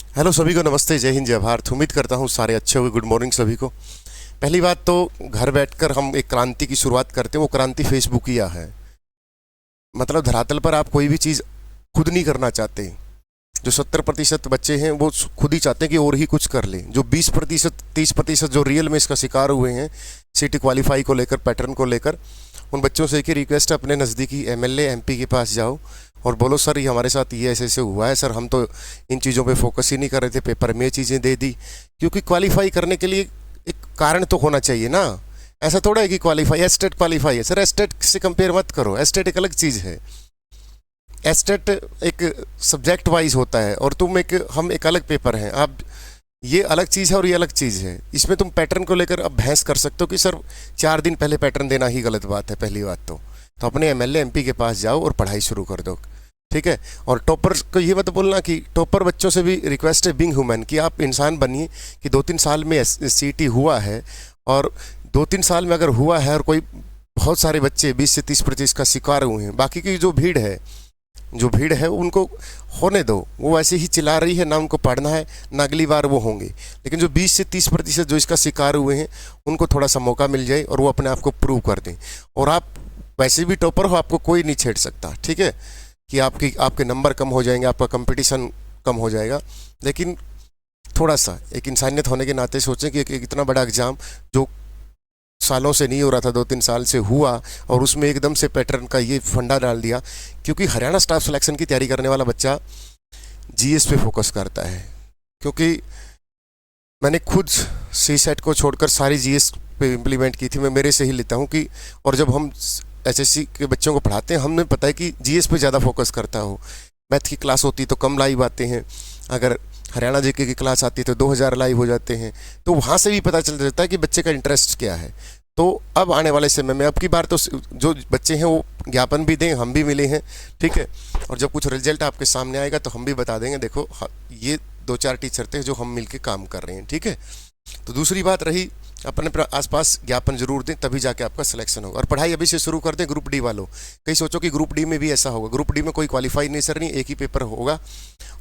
Hello सभी को, नमस्ते, जय हिंद, जय भारत। उम्मीद करता हूँ सारे अच्छे होंगे। गुड मॉर्निंग सभी को। पहली बात तो, घर बैठकर हम एक क्रांति की शुरुआत करते हैं, वो क्रांति फेसबुकिया है। मतलब धरातल पर आप कोई भी चीज़ खुद नहीं करना चाहते। जो 70% बच्चे हैं वो खुद ही चाहते हैं कि और ही कुछ कर लें। जो 20%, 30% जो रियल में इसका शिकार हुए हैं सिटी क्वालिफाई को लेकर, पैटर्न को लेकर, उन बच्चों से एक ही रिक्वेस्ट है, अपने नज़दीकी एमएलए एमपी के पास जाओ और बोलो सर ये हमारे साथ ये ऐसे ऐसे हुआ है सर, हम तो इन चीज़ों पे फोकस ही नहीं कर रहे थे, पेपर में ये चीज़ें दे दी। क्योंकि क्वालिफाई करने के लिए एक कारण तो होना चाहिए ना। ऐसा थोड़ा है कि क्वालिफाई, एस्टेट क्वालिफाई है सर, एस्टेट से कंपेयर मत करो। एस्टेट एक अलग चीज़ है। एस्टेट एक सब्जेक्ट वाइज होता है और हम एक अलग पेपर हैं। आप ये अलग चीज़ है और ये अलग चीज़ है। इसमें तुम पैटर्न को लेकर अब बहस कर सकते हो कि सर 4 दिन पहले पैटर्न देना ही गलत बात है। पहली बात तो अपने एमएलए एमपी के पास जाओ और पढ़ाई शुरू कर दो, ठीक है। और टॉपर को ये मत बोलना कि टॉपर बच्चों से भी रिक्वेस्ट है, बिंग ह्यूमन, कि आप इंसान बनिए कि 2-3 साल में सीटी हुआ है, और 2-3 साल में अगर हुआ है और कोई बहुत सारे बच्चे 20 से 30% का शिकार हुए हैं, बाकी की जो भीड़ है उनको होने दो। वो ऐसे ही चिल्ला रही है, ना उनको पढ़ना है ना अगली बार वो होंगे। लेकिन जो 20 से 30% जो इसका शिकार हुए हैं, उनको थोड़ा सा मौका मिल जाए और वो अपने आप को प्रूव कर दें। और आप वैसे भी टॉपर हो, आपको कोई नहीं छेड़ सकता, ठीक है। कि आपके नंबर कम हो जाएंगे, आपका कंपटीशन कम हो जाएगा। लेकिन थोड़ा सा एक इंसानियत होने के नाते सोचें कि एक इतना बड़ा एग्ज़ाम जो सालों से नहीं हो रहा था, 2-3 साल से हुआ, और उसमें एकदम से पैटर्न का ये फंडा डाल दिया। क्योंकि हरियाणा स्टाफ सिलेक्शन की तैयारी करने वाला बच्चा जीएस पे फोकस करता है। क्योंकि मैंने खुद सी सेट को छोड़कर सारी जीएस पे इम्प्लीमेंट की थी। मैं मेरे से ही लेता हूँ कि, और जब हम एचएससी के बच्चों को पढ़ाते हैं, हमें पता है कि जीएस पे ज़्यादा फोकस करता हो। मैथ की क्लास होती तो कम लाइव आते हैं, अगर हरियाणा जीके की क्लास आती है तो 2000 लाइव हो जाते हैं। तो वहाँ से भी पता चल जाता है कि बच्चे का इंटरेस्ट क्या है। तो अब आने वाले समय में, अब की बार तो जो बच्चे हैं वो ज्ञापन भी दें, हम भी मिले हैं, ठीक है। और जब कुछ रिजल्ट आपके सामने आएगा तो हम भी बता देंगे, देखो ये 2-4 टीचर थे जो हम मिलके काम कर रहे हैं, ठीक है। तो दूसरी बात रही, अपने आसपास ज्ञापन जरूर दें, तभी जाके आपका सिलेक्शन होगा। और पढ़ाई अभी से शुरू कर दें। ग्रुप डी वालों, कहीं सोचो कि ग्रुप डी में भी ऐसा होगा। ग्रुप डी में कोई क्वालिफाई नहीं सर, नहीं, एक ही पेपर होगा।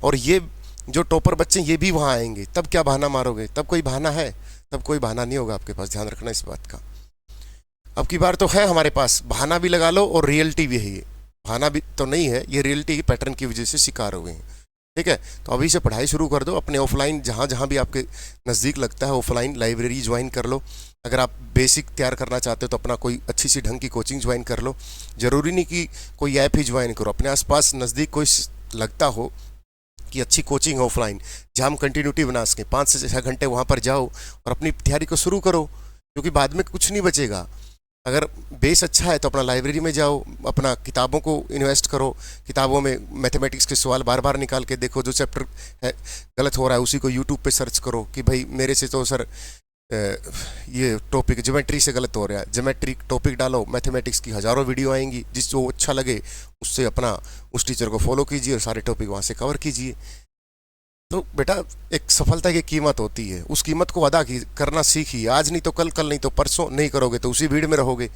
और ये जो टॉपर बच्चे ये भी वहाँ आएंगे, तब क्या बहाना मारोगे? तब कोई बहाना है? तब कोई बहाना नहीं होगा आपके पास, ध्यान रखना इस बात का। अब की बार तो है हमारे पास, बहाना भी लगा लो और रियलिटी भी है। ये बहाना भी तो नहीं है, ये रियलिटी की पैटर्न की वजह से शिकार हो गए हैं, ठीक है। तो अभी से पढ़ाई शुरू कर दो। अपने ऑफलाइन जहाँ जहाँ भी आपके नज़दीक लगता है, ऑफलाइन लाइब्रेरी ज्वाइन कर लो। अगर आप बेसिक तैयार करना चाहते हो तो अपना कोई अच्छी सी ढंग की कोचिंग ज्वाइन कर लो। ज़रूरी नहीं कि कोई ऐप ही ज्वाइन करो। अपने आसपास नज़दीक कोई लगता हो कि अच्छी कोचिंग ऑफलाइन, जहाँ हम कंटिन्यूटी बना सकें, 5 से 6 घंटे वहाँ पर जाओ और अपनी तैयारी को शुरू करो। क्योंकि बाद में कुछ नहीं बचेगा। अगर बेस अच्छा है तो अपना लाइब्रेरी में जाओ, अपना किताबों को इन्वेस्ट करो। किताबों में मैथमेटिक्स के सवाल बार बार निकाल के देखो। जो चैप्टर है गलत हो रहा है उसी को यूट्यूब पे सर्च करो कि भाई मेरे से तो सर ये टॉपिक ज्योमेट्री से गलत हो रहा है। ज्योमेट्री टॉपिक डालो, मैथमेटिक्स की हज़ारों वीडियो आएंगी, जिसको अच्छा लगे उससे अपना उस टीचर को फॉलो कीजिए और सारे टॉपिक वहाँ से कवर कीजिए। तो बेटा, एक सफलता की कीमत होती है, उस कीमत को अदा करना सीखिए। आज नहीं तो कल, कल नहीं तो परसों। नहीं करोगे तो उसी भीड़ में रहोगे।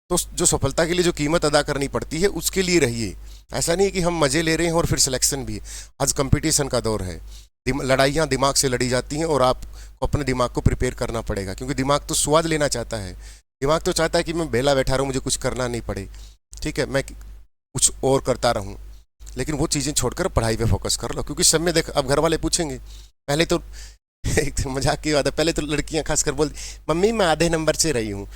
तो जो सफलता के लिए जो कीमत अदा करनी पड़ती है उसके लिए रहिए। ऐसा नहीं है कि हम मज़े ले रहे हैं और फिर सिलेक्शन भी है। आज कंपटीशन का दौर है, लड़ाइयाँ दिमाग से लड़ी जाती हैं और आपको अपने दिमाग को प्रिपेयर करना पड़ेगा। क्योंकि दिमाग तो स्वाद लेना चाहता है। दिमाग तो चाहता है कि मैं बेला बैठा रहूँ, मुझे कुछ करना नहीं पड़े, ठीक है, मैं कुछ और करता रहूँ। लेकिन वो चीज़ें छोड़कर पढ़ाई पे फोकस कर लो। क्योंकि सब में देख, अब घर वाले पूछेंगे, पहले तो एक मजाक की बात है, पहले तो लड़कियां खासकर बोलती, मम्मी मैं आधे नंबर से रही हूँ,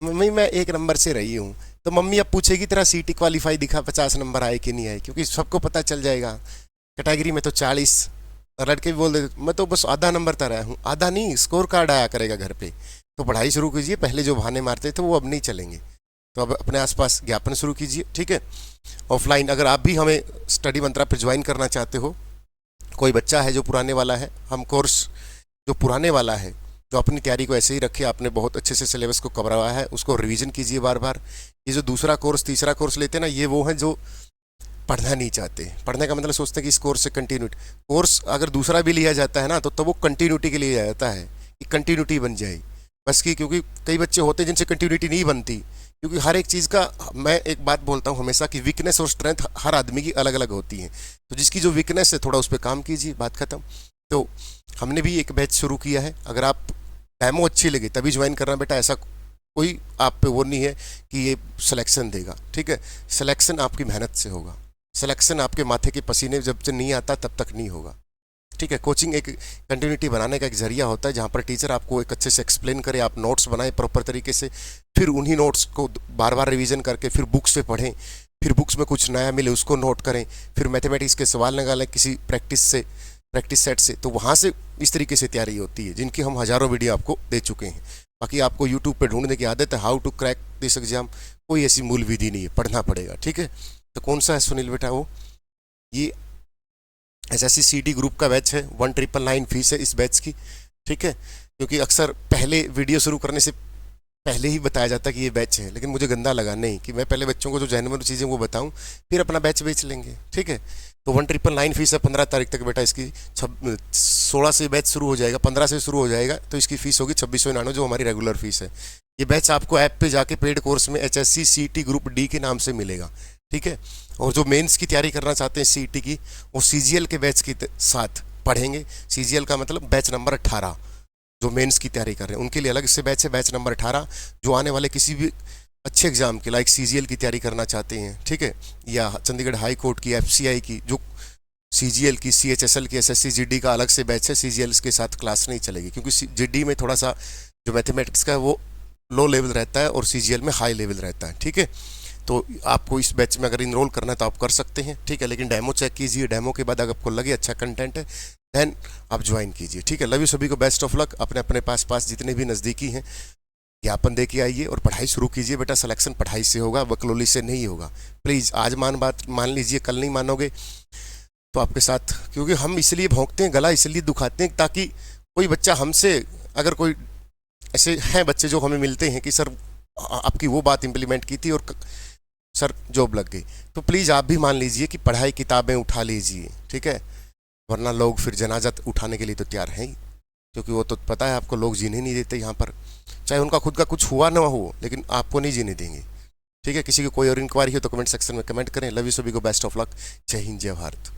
मम्मी मैं 1 नंबर से रही हूँ। तो मम्मी अब पूछेगी तेरा सीटी क्वालिफाई दिखा, 50 नंबर आए कि नहीं आए। क्योंकि सबको पता चल जाएगा कैटेगरी में तो 40। और लड़के भी बोल देते मैं तो बस आधा नंबर तक आया हूँ। आधा नहीं, स्कोर कार्ड आया करेगा घर पे। तो पढ़ाई शुरू कीजिए। पहले जो बहाने मारते थे वो अब नहीं चलेंगे। तो अब अपने आसपास ज्ञापन शुरू कीजिए, ठीक है। ऑफलाइन अगर आप भी हमें स्टडी मंत्रा पर ज्वाइन करना चाहते हो, कोई बच्चा है जो पुराने वाला है, हम कोर्स जो पुराने वाला है, जो अपनी तैयारी को ऐसे ही रखे, आपने बहुत अच्छे से सिलेबस को कवर हुआ है, उसको रिवीजन कीजिए बार बार। ये जो दूसरा कोर्स तीसरा कोर्स लेते हैं ना, ये वो हैं जो पढ़ना नहीं चाहते। पढ़ने का मतलब सोचते हैं कि इस कोर्स से कंटिन्यूटी, कोर्स अगर दूसरा भी लिया जाता है ना तो वो कंटिन्यूटी के लिए जाता है कि कंटिन्यूटी बन जाए बस की। क्योंकि कई बच्चे होते हैं जिनसे कंटिन्यूटी नहीं बनती, क्योंकि हर एक चीज़ का, मैं एक बात बोलता हूँ हमेशा कि वीकनेस और स्ट्रेंथ हर आदमी की अलग अलग होती है। तो जिसकी जो वीकनेस है थोड़ा उस पर काम कीजिए, बात खत्म। तो हमने भी एक बैच शुरू किया है, अगर आप डेमो अच्छी लगे तभी ज्वाइन करना बेटा, ऐसा कोई आप पे वो नहीं है कि ये सिलेक्शन देगा, ठीक है। सिलेक्शन आपकी मेहनत से होगा, सिलेक्शन आपके माथे के पसीने जब से नहीं आता तब तक नहीं होगा, ठीक है। कोचिंग एक कंटिन्यूटी बनाने का एक जरिया होता है, जहाँ पर टीचर आपको एक अच्छे से एक्सप्लेन करे, आप नोट्स बनाएं प्रॉपर तरीके से, फिर उन्हीं नोट्स को बार बार रिवीजन करके फिर बुक्स से पढ़ें, फिर बुक्स में कुछ नया मिले उसको नोट करें, फिर मैथमेटिक्स के सवाल निकालें किसी प्रैक्टिस सेट से, तो वहाँ से इस तरीके से तैयारी होती है, जिनकी हम हज़ारों वीडियो आपको दे चुके हैं। बाकी आपको यूट्यूब पे ढूंढने की आदत है, how to crack this exam, कोई ऐसी मूल विधि नहीं है, पढ़ना पड़ेगा, ठीक है। तो कौन सा है सुनील बेटा वो, ये एसएससी सीटी ग्रुप का बैच है, 1999 फीस है इस बैच की, ठीक है। क्योंकि अक्सर पहले वीडियो शुरू करने से पहले ही बताया जाता कि ये बैच है, लेकिन मुझे गंदा लगा नहीं कि मैं पहले बच्चों को जो जेन्युइन चीज़ें वो बताऊं, फिर अपना बैच बेच लेंगे, ठीक है। तो 1999 फीस है, 15 तारीख तक बेटा इसकी 16 से बैच शुरू हो जाएगा, 15 से शुरू हो जाएगा, तो इसकी फीस होगी 2699 जो हमारी रेगुलर फीस है। ये बैच आपको ऐप पे जाके पेड कोर्स में एचएससी सीटी ग्रुप डी के नाम से मिलेगा, ठीक है। और जो मेंस की तैयारी करना चाहते हैं सीटी की, वो सीजीएल के बैच के साथ पढ़ेंगे। सीजीएल का मतलब बैच नंबर 18, जो मेंस की तैयारी कर रहे हैं उनके लिए अलग से बैच है, बैच नंबर 18, जो आने वाले किसी भी अच्छे एग्जाम के लाइक सीजीएल की तैयारी करना चाहते हैं, ठीक है, या चंडीगढ़ हाई कोर्ट की, एफसीआई की, जो सीजीएल की, सीएचएसएल की, एसएससी जीडी का अलग से बैच है। सीजीएल के साथ क्लास नहीं चलेगी, क्योंकि जीडी में थोड़ा सा जो मैथमेटिक्स का है वो लो लेवल रहता है और सीजीएल में हाई लेवल रहता है, ठीक है। तो आपको इस बैच में अगर इनरोल करना है तो आप कर सकते हैं, ठीक है, लेकिन डेमो चेक कीजिए, डेमो के बाद अगर आपको लगे अच्छा कंटेंट है देन आप ज्वाइन कीजिए, ठीक है। लव यू सभी को, बेस्ट ऑफ लक। अपने अपने पास जितने भी नज़दीकी हैं ज्ञापन दे के आइए और पढ़ाई शुरू कीजिए बेटा। सिलेक्शन पढ़ाई से होगा, बकलोली से नहीं होगा। प्लीज़ आज बात मान लीजिए, कल नहीं मानोगे तो आपके साथ, क्योंकि हम इसलिए भौंकते हैं, गला इसलिए दुखाते हैं ताकि कोई बच्चा हमसे, अगर कोई ऐसे हैं बच्चे जो हमें मिलते हैं कि सर आपकी वो बात इम्प्लीमेंट की थी और सर जॉब लग गई, तो प्लीज़ आप भी मान लीजिए कि पढ़ाई किताबें उठा लीजिए, ठीक है। वरना लोग फिर जनाजा उठाने के लिए तो तैयार हैं ही, क्योंकि वो तो पता है आपको, लोग जीने नहीं देते यहाँ पर, चाहे उनका खुद का कुछ हुआ ना हो, लेकिन आपको नहीं जीने देंगे, ठीक है। किसी की कोई और इंक्वायरी हो तो कमेंट सेक्शन में कमेंट करें। लव यू सभी को, बेस्ट ऑफ लक। जय हिंद, जय भारत।